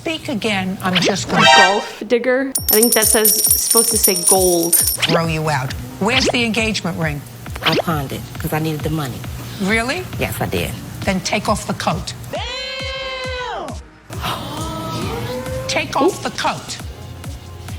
speak again, I'm just going to Golf digger? I think that says, supposed to say gold. throw you out. Where's the engagement ring? I pawned it because I needed the money. Really? Yes, I did. Then take off the coat. Take off the coat.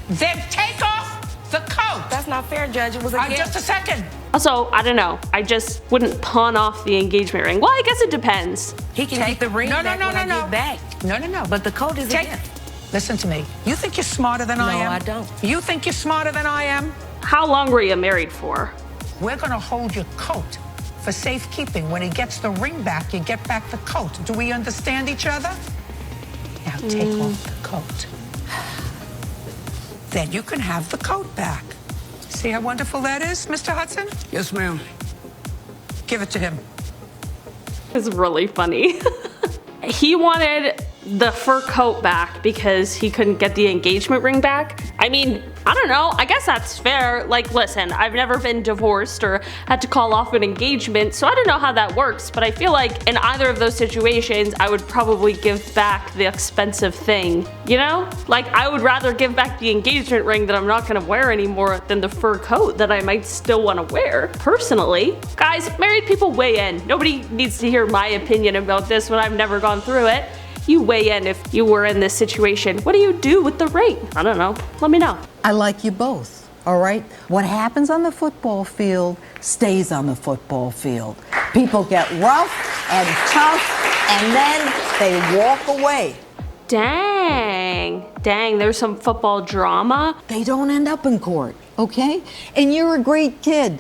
Then take off the coat. That's not fair, Judge. It was a gift. Just a second. Also, I don't know. I just wouldn't pawn off the engagement ring. Well, I guess it depends. He can take the ring back when I get back. No. But the coat is a gift. Listen to me. You think you're smarter than I am? No, I don't. You think you're smarter than I am? How long were you married for? We're going to hold your coat for safekeeping. When he gets the ring back, you get back the coat. Do we understand each other? Now take off the coat. Then you can have the coat back. See how wonderful that is, Mr. Hudson? Yes, ma'am. Give it to him. It's really funny. He wanted the fur coat back because he couldn't get the engagement ring back. I mean, I don't know, I guess that's fair. Like, listen, I've never been divorced or had to call off an engagement, so I don't know how that works, but I feel like in either of those situations, I would probably give back the expensive thing, you know? Like, I would rather give back the engagement ring that I'm not gonna wear anymore than the fur coat that I might still wanna wear, personally. Guys, married people weigh in. Nobody needs to hear my opinion about this when I've never gone through it. You weigh in if you were in this situation. What do you do with the ring? I don't know. Let me know. I like you both, all right? What happens on the football field stays on the football field. People get rough and tough, and then they walk away. Dang, there's some football drama. They don't end up in court, okay? And you're a great kid.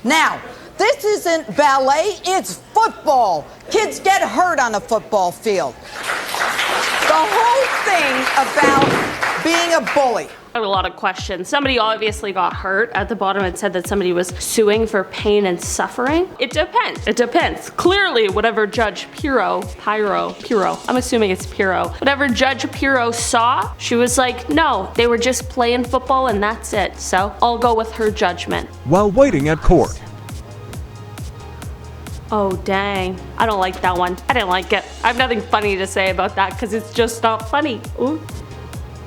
Now, this isn't ballet, it's football. Kids get hurt on a football field. The whole thing about being a bully. I have a lot of questions. Somebody obviously got hurt. At the bottom it said that somebody was suing for pain and suffering. It depends. Clearly, whatever Judge Piro, I'm assuming it's Piro. Whatever Judge Piro saw, she was like, no, they were just playing football and that's it. So I'll go with her judgment. While waiting at court. Oh, dang. I don't like that one. I didn't like it. I have nothing funny to say about that because it's just not funny. Ooh.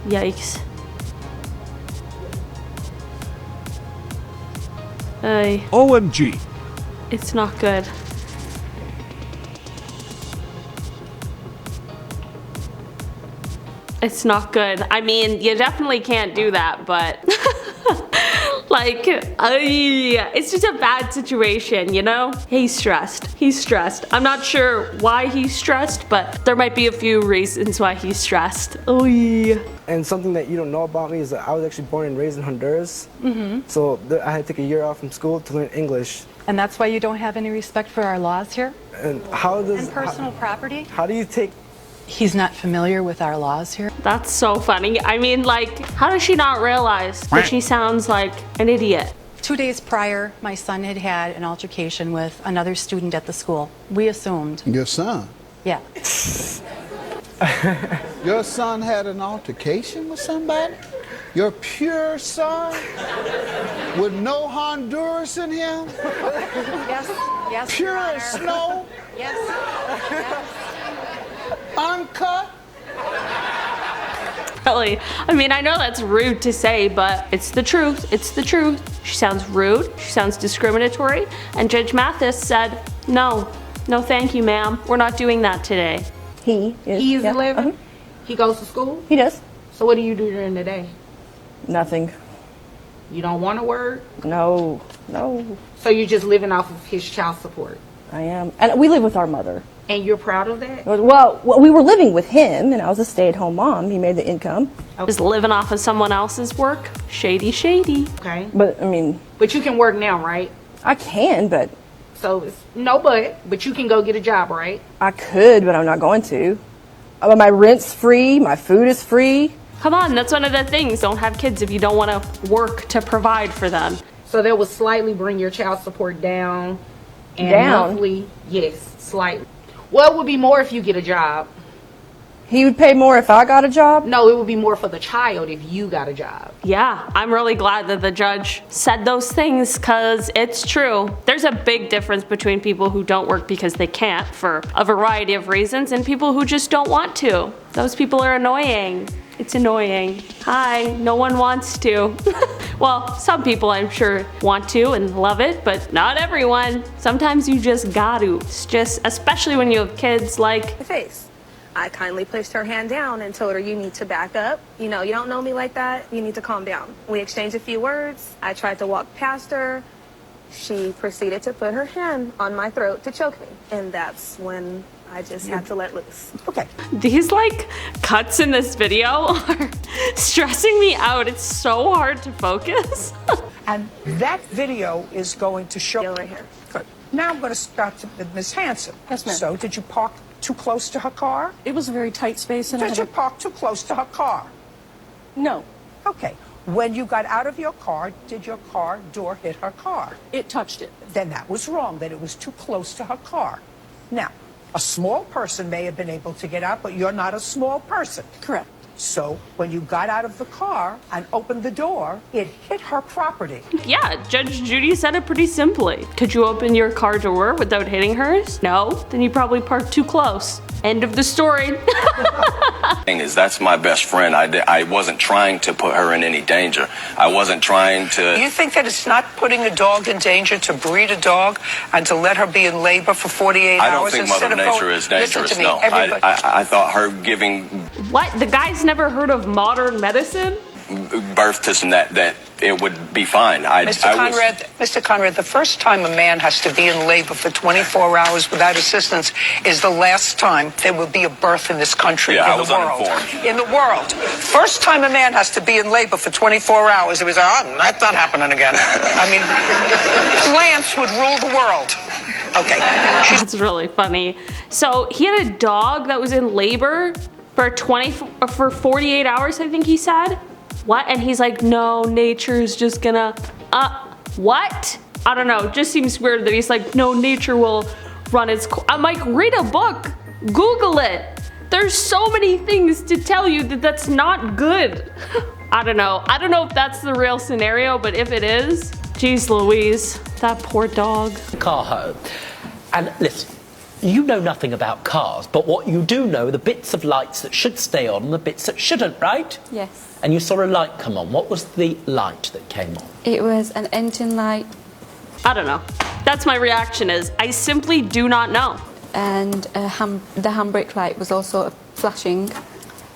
Yikes. OMG. It's not good. It's not good. I mean, you definitely can't do that, but like, it's just a bad situation, you know? He's stressed. I'm not sure why he's stressed, but there might be a few reasons why he's stressed. And something that you don't know about me is that I was actually born and raised in Honduras. So I had to take a year off from school to learn English. And that's why you don't have any respect for our laws here? And how does... And personal property? How do you take... He's not familiar with our laws here? That's so funny. I mean, like, how does she not realize that she sounds like an idiot? 2 days prior, my son had had an altercation with another student at the school. We assumed. Your son? Yeah. Your son had an altercation with somebody? Your pure son? With no Honduras in him? Yes, Pure Your Honor. as snow? Yes. Uncut? Really. I mean, I know that's rude to say, but it's the truth. It's the truth. She sounds rude. She sounds discriminatory. And Judge Mathis said, no, thank you, ma'am. We're not doing that today. He is. He's 11? He goes to school? He does. So what do you do during the day? Nothing. You don't want to work? No. So you're just living off of his child support? I am. And we live with our mother. And you're proud of that? Well, we were living with him, and I was a stay-at-home mom. He made the income. Just living off of someone else's work? Shady. Okay. But, I mean... But you can work now, right? I can, but... So, it's no but you can go get a job, right? I could, but I'm not going to. My rent's free, my food is free. Come on, that's one of the things. Don't have kids if you don't want to work to provide for them. So that would slightly bring your child support down. And down? monthly, yes, slightly. Well, it would be more if you get a job. He would pay more if I got a job? No, it would be more for the child if you got a job. Yeah, I'm really glad that the judge said those things because it's true. There's a big difference between people who don't work because they can't for a variety of reasons and people who just don't want to. Those people are annoying. It's annoying. Hi, no one wants to. Well, some people I'm sure want to and love it, but not everyone. Sometimes you just got to. It's just, especially when you have kids like... Face. I kindly placed her hand down and told her, you need to back up. You know, you don't know me like that. You need to calm down. We exchanged a few words. I tried to walk past her. She proceeded to put her hand on my throat to choke me. And that's when I just had to let loose. Okay. These like cuts in this video are stressing me out. It's so hard to focus. And that video is going to show... Right here. Good. Now I'm going to start with Ms. Hanson. Yes, ma'am. So did you park too close to her car? It was a very tight space and Did you park too close to her car? No, Okay. When you got out of your car, did your car door hit her car? it touched it. Then that was wrong, that it was too close to her car. Now, a small person may have been able to get out, but you're not a small person. Correct. So when you got out of the car and opened the door, it hit her property. Yeah, Judge Judy said it pretty simply. Could you open your car door without hitting hers? No, then you probably parked too close. End of the story. Thing is, that's my best friend. I wasn't trying to put her in any danger. I wasn't trying to... Do you think that it's not putting a dog in danger to breed a dog and to let her be in labor for 48 I don't hours think instead Mother of Nature going... is dangerous, Listen to me, no. everybody. I thought her giving What? The guy's never heard of modern medicine? birth to some that it would be fine. Mr. Conrad, the first time a man has to be in labor for 24 hours without assistance is the last time there will be a birth in this country, Yeah, I in was the world. uninformed. In the world. First time a man has to be in labor for 24 hours, it was, that's not happening again. I mean, plants would rule the world. Okay. That's really funny. So he had a dog that was in labor for 48 hours, I think he said. What? And he's like, no, nature's just gonna, what? I don't know, it just seems weird that he's like, no, nature will run its course. I'm like, read a book, Google it. There's so many things to tell you that that's not good. I don't know if that's the real scenario, but if it is, geez Louise, that poor dog. Car home. And listen, you know nothing about cars, but what you do know are the bits of lights that should stay on and the bits that shouldn't, right? Yes. And you saw a light come on. What was the light that came on? It was an engine light. I don't know. That's my reaction is, I simply do not know. And the handbrake light was also flashing,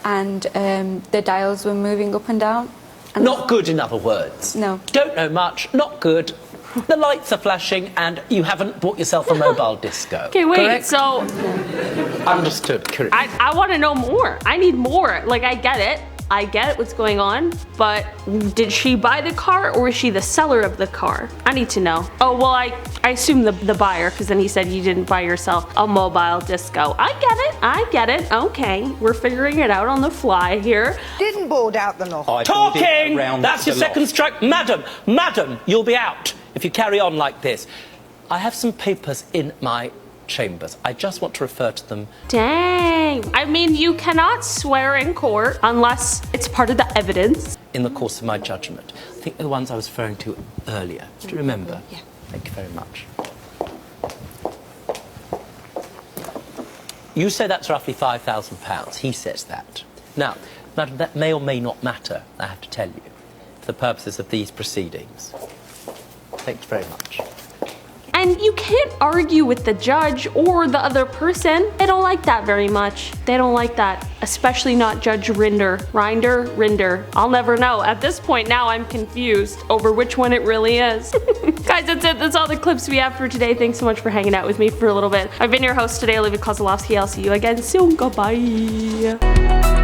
and the dials were moving up and down. And not good, in other words. No. Don't know much, not good. The lights are flashing and you haven't bought yourself a mobile disco. Okay, wait, correct? so... Understood, correct. I want to know more. I need more. Like, I get it. I get what's going on, but did she buy the car or is she the seller of the car? I need to know. Oh, well, I assume the buyer, because then he said you didn't buy yourself a mobile disco. I get it. Okay, we're figuring it out on the fly here. Didn't board out the law. Talking! That's your second strike. Madam, you'll be out if you carry on like this. I have some papers in my chambers. I just want to refer to them. Dang. I mean, you cannot swear in court unless it's part of the evidence. In the course of my judgment. I think they're the ones I was referring to earlier. Do you remember? Yeah. Thank you very much. You say that's roughly £5,000. He says that. Now, madam, that may or may not matter, I have to tell you, for the purposes of these proceedings. Thank you very much. And you can't argue with the judge or the other person. They don't like that very much. They don't like that, especially not Judge Rinder. Rinder. I'll never know. At this point now, I'm confused over which one it really is. Guys, that's it. That's all the clips we have for today. Thanks so much for hanging out with me for a little bit. I've been your host today, Olivia Kozlowski. I'll see you again soon. Goodbye.